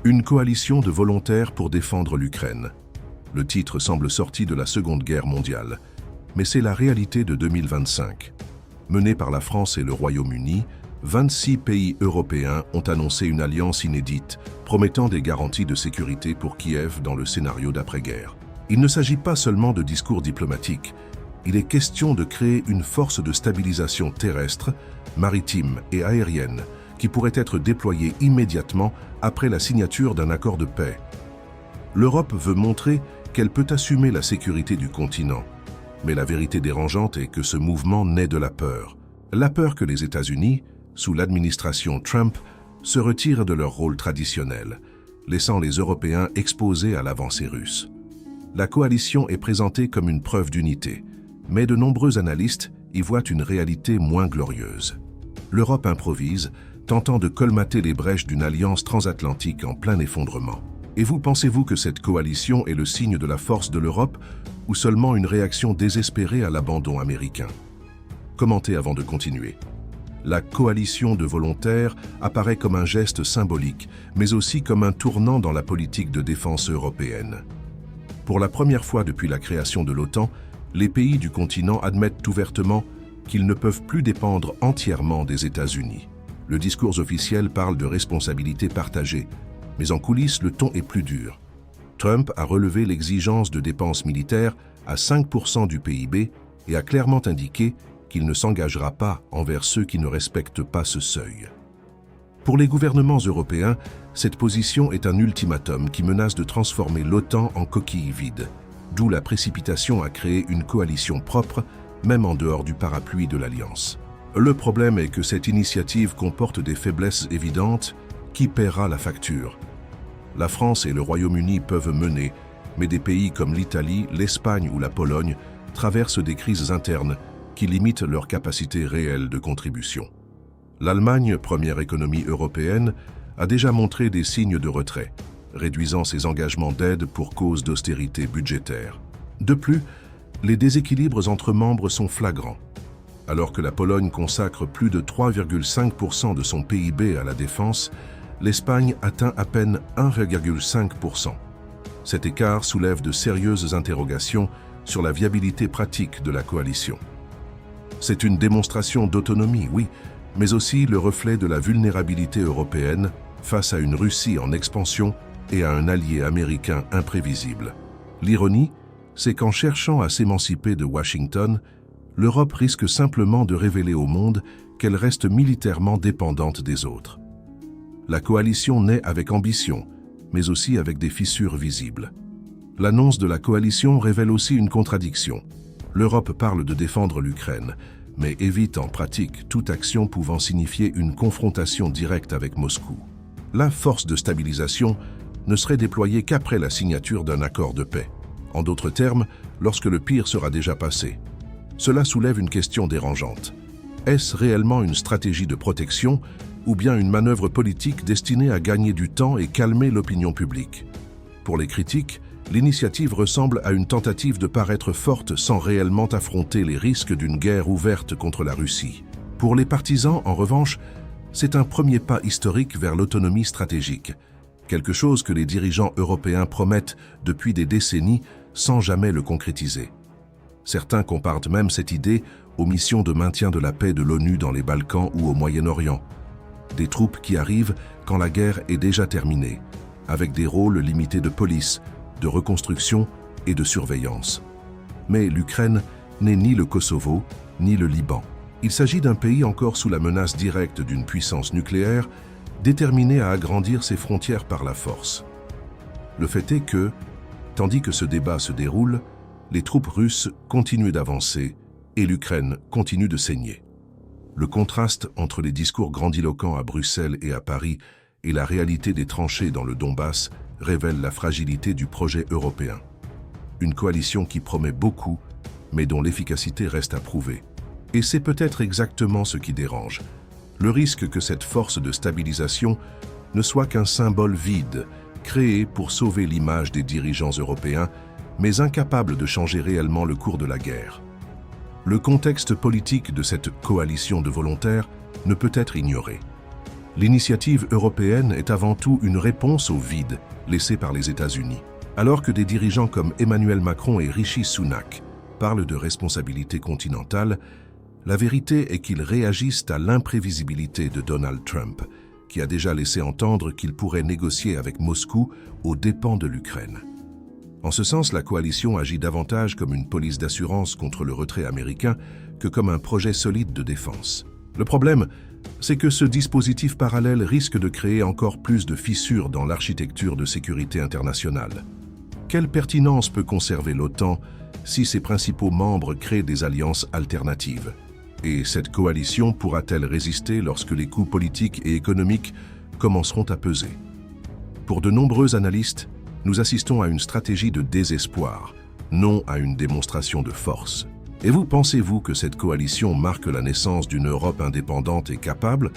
Une coalition de volontaires pour défendre l'Ukraine. Le titre semble sorti de la Seconde Guerre mondiale, mais c'est la réalité de 2025. Menée par la France et le Royaume-Uni, 26 pays européens ont annoncé une alliance inédite, promettant des garanties de sécurité pour Kiev dans le scénario d'après-guerre. Il ne s'agit pas seulement de discours diplomatiques, il est question de créer une force de stabilisation terrestre, maritime et aérienne qui pourrait être déployée immédiatement après la signature d'un accord de paix. L'Europe veut montrer qu'elle peut assumer la sécurité du continent, mais la vérité dérangeante est que ce mouvement naît de la peur que les États-Unis, sous l'administration Trump, se retirent de leur rôle traditionnel, laissant les Européens exposés à l'avancée russe. La coalition est présentée comme une preuve d'unité, mais de nombreux analystes y voient une réalité moins glorieuse. L'Europe improvise, tentant de colmater les brèches d'une alliance transatlantique en plein effondrement. Et vous, pensez-vous que cette coalition est le signe de la force de l'Europe ou seulement une réaction désespérée à l'abandon américain? Commentez avant de continuer. La coalition de volontaires apparaît comme un geste symbolique, mais aussi comme un tournant dans la politique de défense européenne. Pour la première fois depuis la création de l'OTAN, les pays du continent admettent ouvertement qu'ils ne peuvent plus dépendre entièrement des États-Unis. Le discours officiel parle de responsabilité partagée, mais en coulisses, le ton est plus dur. Trump a relevé l'exigence de dépenses militaires à 5% du PIB et a clairement indiqué qu'il ne s'engagera pas envers ceux qui ne respectent pas ce seuil. Pour les gouvernements européens, cette position est un ultimatum qui menace de transformer l'OTAN en coquille vide, d'où la précipitation à créer une coalition propre, même en dehors du parapluie de l'Alliance. Le problème est que cette initiative comporte des faiblesses évidentes. Qui paiera la facture? La France et le Royaume-Uni peuvent mener, mais des pays comme l'Italie, l'Espagne ou la Pologne traversent des crises internes qui limitent leur capacité réelle de contribution. L'Allemagne, première économie européenne, a déjà montré des signes de retrait, réduisant ses engagements d'aide pour cause d'austérité budgétaire. De plus, les déséquilibres entre membres sont flagrants. Alors que la Pologne consacre plus de 3,5% de son PIB à la défense, l'Espagne atteint à peine 1,5%. Cet écart soulève de sérieuses interrogations sur la viabilité pratique de la coalition. C'est une démonstration d'autonomie, oui, mais aussi le reflet de la vulnérabilité européenne face à une Russie en expansion et à un allié américain imprévisible. L'ironie, c'est qu'en cherchant à s'émanciper de Washington, l'Europe risque simplement de révéler au monde qu'elle reste militairement dépendante des autres. La coalition naît avec ambition, mais aussi avec des fissures visibles. L'annonce de la coalition révèle aussi une contradiction. L'Europe parle de défendre l'Ukraine, mais évite en pratique toute action pouvant signifier une confrontation directe avec Moscou. La force de stabilisation ne serait déployée qu'après la signature d'un accord de paix. En d'autres termes, lorsque le pire sera déjà passé. Cela soulève une question dérangeante. Est-ce réellement une stratégie de protection ou bien une manœuvre politique destinée à gagner du temps et calmer l'opinion publique? Pour les critiques, l'initiative ressemble à une tentative de paraître forte sans réellement affronter les risques d'une guerre ouverte contre la Russie. Pour les partisans, en revanche, c'est un premier pas historique vers l'autonomie stratégique, quelque chose que les dirigeants européens promettent depuis des décennies sans jamais le concrétiser. Certains comparent même cette idée aux missions de maintien de la paix de l'ONU dans les Balkans ou au Moyen-Orient. Des troupes qui arrivent quand la guerre est déjà terminée, avec des rôles limités de police, de reconstruction et de surveillance. Mais l'Ukraine n'est ni le Kosovo, ni le Liban. Il s'agit d'un pays encore sous la menace directe d'une puissance nucléaire, déterminé à agrandir ses frontières par la force. Le fait est que, tandis que ce débat se déroule, les troupes russes continuent d'avancer et l'Ukraine continue de saigner. Le contraste entre les discours grandiloquents à Bruxelles et à Paris et la réalité des tranchées dans le Donbass révèle la fragilité du projet européen. Une coalition qui promet beaucoup, mais dont l'efficacité reste à prouver. Et c'est peut-être exactement ce qui dérange. Le risque que cette force de stabilisation ne soit qu'un symbole vide, créé pour sauver l'image des dirigeants européens, mais incapable de changer réellement le cours de la guerre. Le contexte politique de cette coalition de volontaires ne peut être ignoré. L'initiative européenne est avant tout une réponse au vide laissé par les États-Unis. Alors que des dirigeants comme Emmanuel Macron et Rishi Sunak parlent de responsabilité continentale, la vérité est qu'ils réagissent à l'imprévisibilité de Donald Trump, qui a déjà laissé entendre qu'il pourrait négocier avec Moscou aux dépens de l'Ukraine. En ce sens, la coalition agit davantage comme une police d'assurance contre le retrait américain que comme un projet solide de défense. Le problème, c'est que ce dispositif parallèle risque de créer encore plus de fissures dans l'architecture de sécurité internationale. Quelle pertinence peut conserver l'OTAN si ses principaux membres créent des alliances alternatives? Et cette coalition pourra-t-elle résister lorsque les coûts politiques et économiques commenceront à peser? Pour de nombreux analystes, nous assistons à une stratégie de désespoir, non à une démonstration de force. Et vous, pensez-vous que cette coalition marque la naissance d'une Europe indépendante et capable,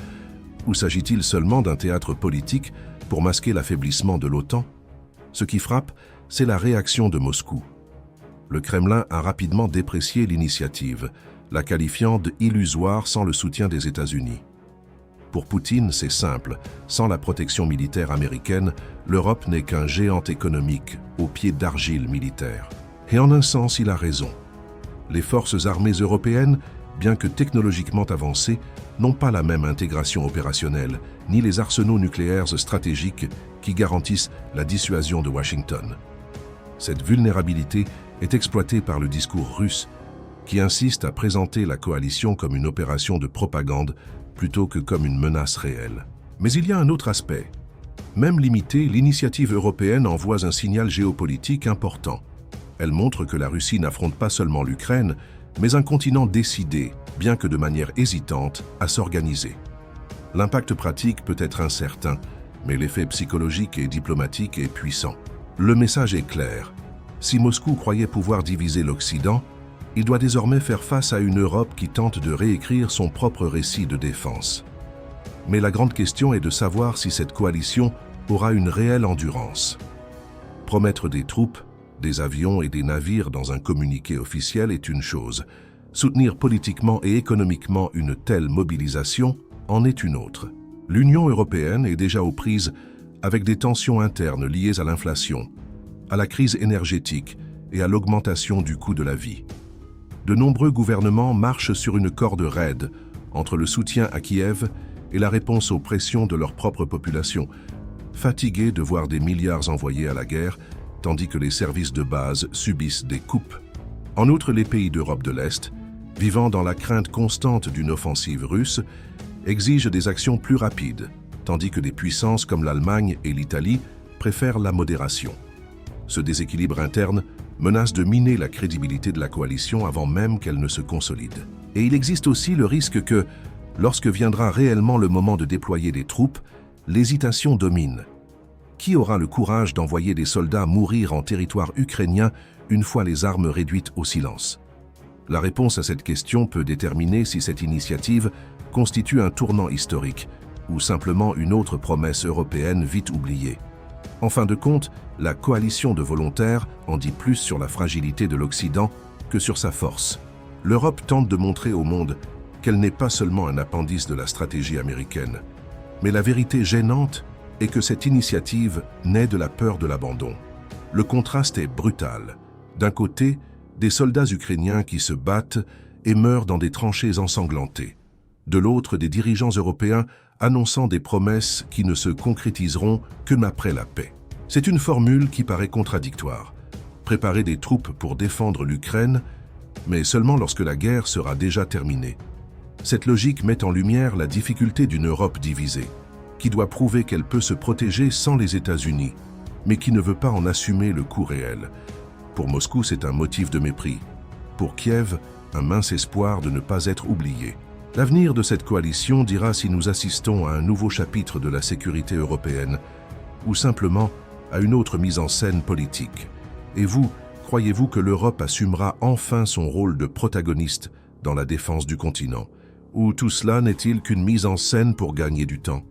ou s'agit-il seulement d'un théâtre politique pour masquer l'affaiblissement de l'OTAN? Ce qui frappe, c'est la réaction de Moscou. Le Kremlin a rapidement déprécié l'initiative, la qualifiant d'illusoire sans le soutien des États-Unis. Pour Poutine, c'est simple, sans la protection militaire américaine, l'Europe n'est qu'un géant économique au pied d'argile militaire. Et en un sens, il a raison. Les forces armées européennes, bien que technologiquement avancées, n'ont pas la même intégration opérationnelle, ni les arsenaux nucléaires stratégiques qui garantissent la dissuasion de Washington. Cette vulnérabilité est exploitée par le discours russe, qui insiste à présenter la coalition comme une opération de propagande plutôt que comme une menace réelle. Mais il y a un autre aspect. Même limitée, l'initiative européenne envoie un signal géopolitique important. Elle montre que la Russie n'affronte pas seulement l'Ukraine, mais un continent décidé, bien que de manière hésitante, à s'organiser. L'impact pratique peut être incertain, mais l'effet psychologique et diplomatique est puissant. Le message est clair. Si Moscou croyait pouvoir diviser l'Occident, il doit désormais faire face à une Europe qui tente de réécrire son propre récit de défense. Mais la grande question est de savoir si cette coalition aura une réelle endurance. Promettre des troupes, des avions et des navires dans un communiqué officiel est une chose. Soutenir politiquement et économiquement une telle mobilisation en est une autre. L'Union européenne est déjà aux prises avec des tensions internes liées à l'inflation, à la crise énergétique et à l'augmentation du coût de la vie. De nombreux gouvernements marchent sur une corde raide entre le soutien à Kiev et la réponse aux pressions de leur propre population, fatigués de voir des milliards envoyés à la guerre, tandis que les services de base subissent des coupes. En outre, les pays d'Europe de l'Est, vivant dans la crainte constante d'une offensive russe, exigent des actions plus rapides, tandis que des puissances comme l'Allemagne et l'Italie préfèrent la modération. Ce déséquilibre interne menace de miner la crédibilité de la coalition avant même qu'elle ne se consolide. Et il existe aussi le risque que, lorsque viendra réellement le moment de déployer des troupes, l'hésitation domine. Qui aura le courage d'envoyer des soldats mourir en territoire ukrainien une fois les armes réduites au silence? La réponse à cette question peut déterminer si cette initiative constitue un tournant historique ou simplement une autre promesse européenne vite oubliée. En fin de compte, la coalition de volontaires en dit plus sur la fragilité de l'Occident que sur sa force. L'Europe tente de montrer au monde qu'elle n'est pas seulement un appendice de la stratégie américaine, mais la vérité gênante est que cette initiative naît de la peur de l'abandon. Le contraste est brutal. D'un côté, des soldats ukrainiens qui se battent et meurent dans des tranchées ensanglantées. De l'autre, des dirigeants européens annonçant des promesses qui ne se concrétiseront que après la paix. C'est une formule qui paraît contradictoire. Préparer des troupes pour défendre l'Ukraine, mais seulement lorsque la guerre sera déjà terminée. Cette logique met en lumière la difficulté d'une Europe divisée, qui doit prouver qu'elle peut se protéger sans les États-Unis, mais qui ne veut pas en assumer le coût réel. Pour Moscou, c'est un motif de mépris. Pour Kiev, un mince espoir de ne pas être oublié. L'avenir de cette coalition dira si nous assistons à un nouveau chapitre de la sécurité européenne, ou simplement à une autre mise en scène politique. Et vous, croyez-vous que l'Europe assumera enfin son rôle de protagoniste dans la défense du continent? Ou tout cela n'est-il qu'une mise en scène pour gagner du temps?